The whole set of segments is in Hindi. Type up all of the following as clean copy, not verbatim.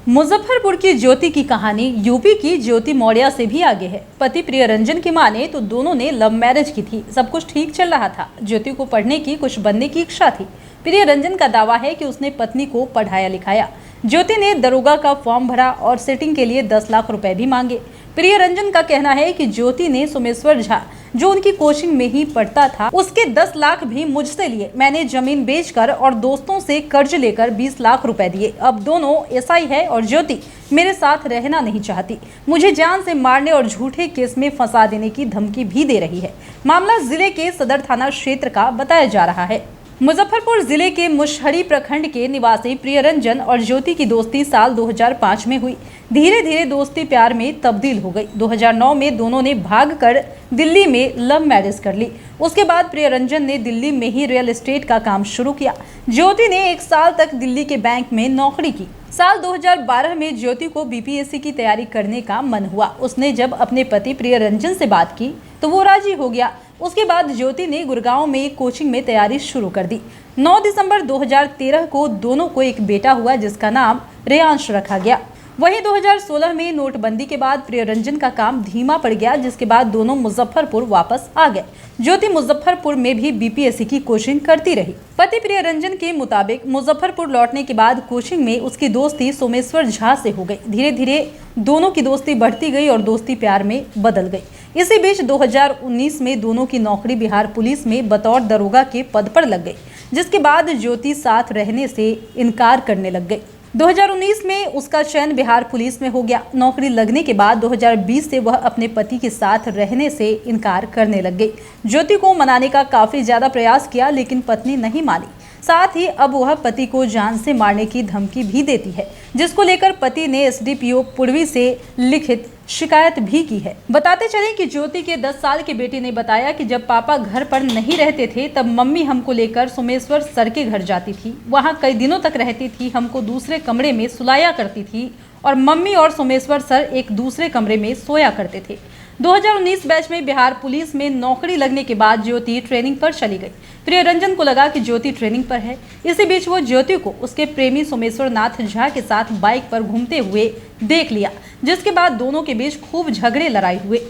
मुजफ्फरपुर की ज्योति की कहानी यूपी की ज्योति मौर्य से भी आगे है। पति प्रियरंजन की माने तो दोनों ने लव मैरिज की थी। सब कुछ ठीक चल रहा था। ज्योति को पढ़ने की, कुछ बनने की इच्छा थी। प्रियरंजन का दावा है कि उसने पत्नी को पढ़ाया लिखाया। ज्योति ने दरोगा का फॉर्म भरा और सेटिंग के लिए 10 लाख रुपए भी मांगे। प्रियरंजन का कहना है कि ज्योति ने सोमेश्वर झा, जो उनकी कोचिंग में ही पढ़ता था, उसके 10 लाख भी मुझसे लिए। मैंने जमीन बेचकर और दोस्तों से कर्ज लेकर 20 लाख रुपए दिए। अब दोनों एसआई है और ज्योति मेरे साथ रहना नहीं चाहती। मुझे जान से मारने और झूठे केस में फंसा देने की धमकी भी दे रही है। मामला जिले के सदर थाना क्षेत्र का बताया जा रहा है। मुजफ्फरपुर जिले के मुशहरी प्रखंड के निवासी प्रियरंजन और ज्योति की दोस्ती साल 2005 में हुई। धीरे धीरे दोस्ती प्यार में तब्दील हो गई। 2009 में दोनों ने भागकर दिल्ली में लव मैरिज कर ली। उसके बाद प्रियरंजन ने दिल्ली में ही रियल एस्टेट का काम शुरू किया। ज्योति ने 1 साल तक दिल्ली के बैंक में नौकरी की। साल 2012 में ज्योति को बीपीएससी की तैयारी करने का मन हुआ। उसने जब अपने पति प्रियरंजन से बात की तो वो राजी हो गया। उसके बाद ज्योति ने गुड़गांव में एक कोचिंग में तैयारी शुरू कर दी। 9 दिसंबर 2013 को दोनों को एक बेटा हुआ, जिसका नाम रेयांश रखा गया। वहीं 2016 में नोटबंदी के बाद प्रियरंजन का काम धीमा पड़ गया, जिसके बाद दोनों मुजफ्फरपुर वापस आ गए। ज्योति मुजफ्फरपुर में भी बीपीएससी की कोचिंग करती रही। पति प्रियरंजन के मुताबिक मुजफ्फरपुर लौटने के बाद कोचिंग में उसकी दोस्ती सोमेश्वर झा से हो गई। धीरे धीरे दोनों की दोस्ती बढ़ती गई और दोस्ती प्यार में बदल गई। इसी बीच 2019 में दोनों की नौकरी बिहार पुलिस में बतौर दरोगा के पद पर लग गई, जिसके बाद ज्योति साथ रहने से इनकार करने लग गई। 2019 में उसका चयन बिहार पुलिस में हो गया। नौकरी लगने के बाद 2020 से वह अपने पति के साथ रहने से इनकार करने लग गई। ज्योति को मनाने का काफी ज्यादा प्रयास किया, लेकिन पत्नी नहीं मानी। साथ ही अब वह पति को जान से मारने की धमकी भी देती है, जिसको लेकर पति ने एसडीपीओ पूर्वी से लिखित शिकायत भी की है। बताते चले कि ज्योति के 10 साल के बेटे ने बताया कि जब पापा घर पर नहीं रहते थे तब मम्मी हमको लेकर सोमेश्वर सर के घर जाती थी। वहां कई दिनों तक रहती थी। हमको दूसरे कमरे में सुलाया करती थी और मम्मी और सोमेश्वर सर एक दूसरे कमरे में सोया करते थे। 2019 बैच में बिहार पुलिस में नौकरी लगने के बाद ज्योति ट्रेनिंग पर चली गई। प्रियरंजन को लगा कि ज्योति ट्रेनिंग पर है। इसी बीच वो ज्योति को उसके प्रेमी सोमेश्वर नाथ झा के साथ बाइक पर घूमते हुए देख लिया, जिसके बाद दोनों के बीच खूब झगड़े लड़ाई हुए।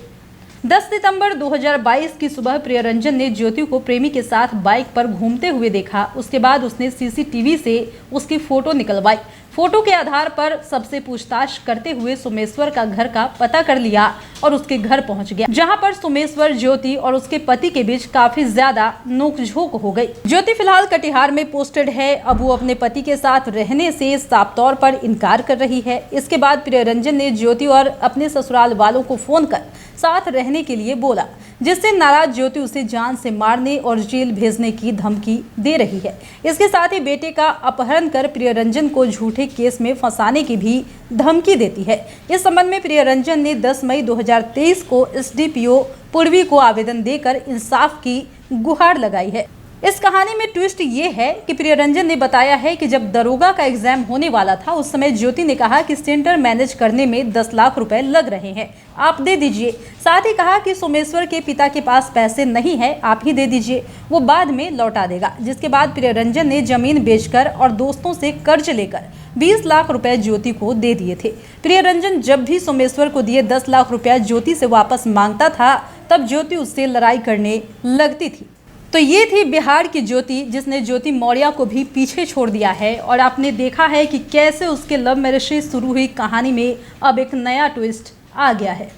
10 सितंबर 2022 की सुबह प्रियरंजन ने ज्योति को प्रेमी के साथ बाइक पर घूमते हुए देखा। उसके बाद उसने सीसीटीवी से उसकी फोटो निकलवाई। फोटो के आधार पर सबसे पूछताछ करते हुए सोमेश्वर का घर का पता कर लिया और उसके घर पहुंच गया, जहां पर सोमेश्वर, ज्योति और उसके पति के बीच काफी ज्यादा नोकझोंक हो गई। ज्योति फिलहाल कटिहार में पोस्टेड है। अब वो अपने पति के साथ रहने से साफ तौर पर इनकार कर रही है। इसके बाद प्रियरंजन ने ज्योति और अपने ससुराल वालों को फोन कर साथ रहने के लिए बोला, जिससे नाराज ज्योति उसे जान से मारने और जेल भेजने की धमकी दे रही है। इसके साथ ही बेटे का अपहरण कर प्रियरंजन को झूठे केस में फंसाने की भी धमकी देती है। इस संबंध में प्रियरंजन ने 10 मई 2023 को एसडीपीओ पूर्वी को आवेदन देकर इंसाफ की गुहार लगाई है। इस कहानी में ट्विस्ट ये है कि प्रियरंजन ने बताया है कि जब दरोगा का एग्जाम होने वाला था, उस समय ज्योति ने कहा कि सेंटर मैनेज करने में 10 लाख रुपए लग रहे हैं, आप दे दीजिए। साथ ही कहा कि सोमेश्वर के पिता के पास पैसे नहीं है, आप ही दे दीजिए, वो बाद में लौटा देगा। जिसके बाद प्रियरंजन ने जमीन बेचकर और दोस्तों से कर्ज लेकर 20 लाख रुपए ज्योति को दे दिए थे। प्रियरंजन जब भी सोमेश्वर को दिए 10 लाख रुपया ज्योति से वापस मांगता था, तब ज्योति उससे लड़ाई करने लगती थी। तो ये थी बिहार की ज्योति, जिसने ज्योति मौर्य को भी पीछे छोड़ दिया है। और आपने देखा है कि कैसे उसके लव मैरिज से शुरू हुई कहानी में अब एक नया ट्विस्ट आ गया है।